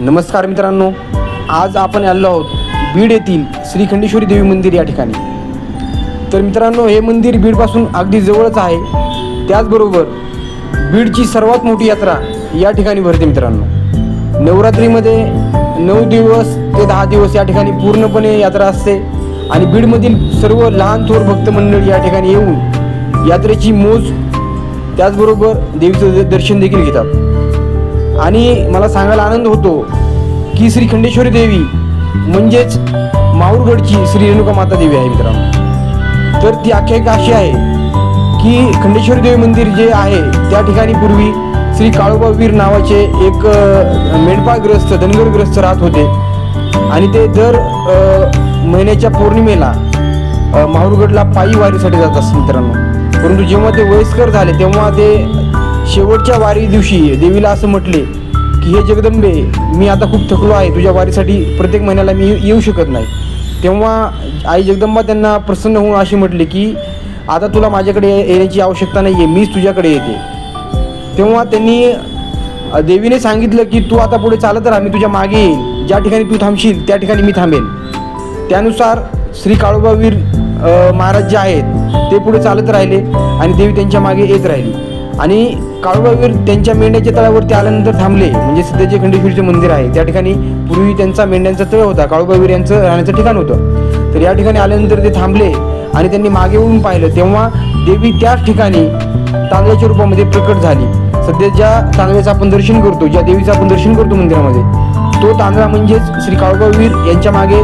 नमस्कार मित्रांनो, आज आपण आलो आहोत बीड येथील श्री खंडेश्वरी देवी मंदिर या ठिकाणी। तर मित्रांनो, हे मंदिर बीडपासून अगदी जवळच आहे। त्याचबरोबर बीडची सर्वात मोठी यात्रा या ठिकाणी भरते मित्रांनो। नवरात्रीमध्ये 9 दिवस ते 10 दिवस या ठिकाणी पूर्णपणे यात्रा असते आणि बीडमधील सर्व लहान थोर भक्त मंडळी या ठिकाणी येऊन यात्रेची मौज त्याचबरोबर देवीचं दर्शन देखील घेतात। आणि मला सांगायला आनंद होतो की श्री खंडेश्वरी देवी म्हणजेच माहूरगडची श्री रेणुका माता देवी आहे मित्रांनो। तर ती आख्यायिका अशी आहे की खंडेश्वरी देवी मंदिर जे आहे त्या ठिकाणी पूर्वी श्री काळोबावीर नावाचे एक मेंढपाळग्रस्त धनगरग्रस्त राहत होते आणि ते दर महिन्याच्या पौर्णिमेला माहूरगडला पायी वारीसाठी जात असत मित्रांनो। परंतु जेव्हा ते वयस्कर झाले तेव्हा ते शेवटच्या वारी दिवशी देवीला असं म्हटले की हे जगदंबे, मी आता खूप थकलो आहे, तुझ्या वारीसाठी प्रत्येक महिन्याला मी येऊ शकत नाही। तेव्हा आई जगदंबा त्यांना प्रसन्न होऊन अशी म्हटले की आता तुला माझ्याकडे येण्याची आवश्यकता नाही आहे, मीच तुझ्याकडे येते। तेव्हा त्यांनी देवीने सांगितलं की तू आता पुढे चालत राहा, मी तुझ्या मागे येईल, ज्या ठिकाणी तू थांबशील त्या ठिकाणी मी थांबेल। त्यानुसार श्री काळोबावीर महाराज जे आहेत ते पुढे चालत राहिले आणि देवी त्यांच्या मागे येत राहिली। आणि काळोबावीर त्यांच्या मेंढ्याच्या तळावरती आल्यानंतर थांबले, म्हणजे सध्याचे खंडेश्वरीचे मंदिर आहे त्या ठिकाणी पूर्वी त्यांचा मेंढ्यांचा तळ होता, काळोबावीर यांचं राहण्याचं ठिकाण होतं। तर या ठिकाणी आल्यानंतर ते थांबले आणि त्यांनी मागे वळून पाहिलं तेव्हा देवी त्याच ठिकाणी तांदळाच्या रूपामध्ये प्रकट झाली। सध्या ज्या तांदळाचं आपण दर्शन करतो, ज्या देवीचं आपण दर्शन करतो मंदिरामध्ये, तो तांदळा म्हणजेच श्री काळोबावीर यांच्या मागे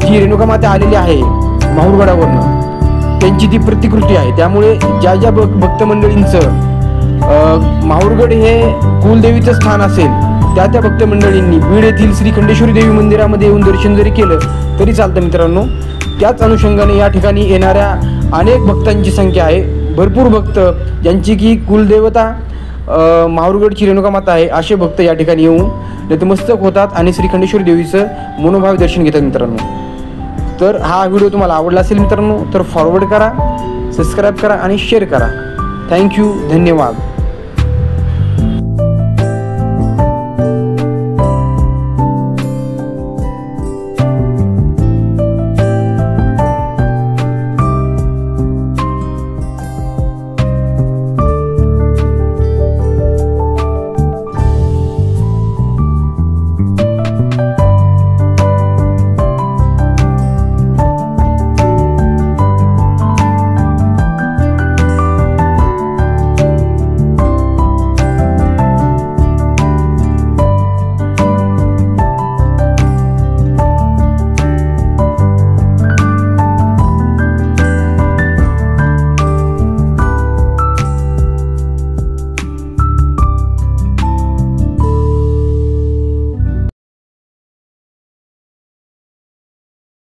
जी रेणुका माता आलेली आहे माहूरगडावरनं, त्यांची ती प्रतिकृती आहे। त्यामुळे ज्या ज्या भक्त मंडळींचं माहूरगड हे कुलदेवीचं स्थान असेल त्या त्या भक्त मंडळींनी बीड येथील श्री खंडेश्वरी देवी मंदिरामध्ये येऊन दर्शन जरी केलं तरी चालतं मित्रांनो। त्याच अनुषंगाने या ठिकाणी येणाऱ्या अनेक भक्तांची संख्या आहे, भरपूर भक्त ज्यांची की कुलदेवता माहूरगडची रेणुका माता आहे असे भक्त या ठिकाणी येऊन नतमस्तक होतात आणि श्री खंडेश्वरी देवीचं मनोभाव दर्शन घेतात मित्रांनो। तर हा व्हिडिओ तुम्हाला आवडला असेल मित्रांनो तर फॉरवर्ड करा, सबस्क्राईब करा आणि शेअर करा। थँक्यू, धन्यवाद।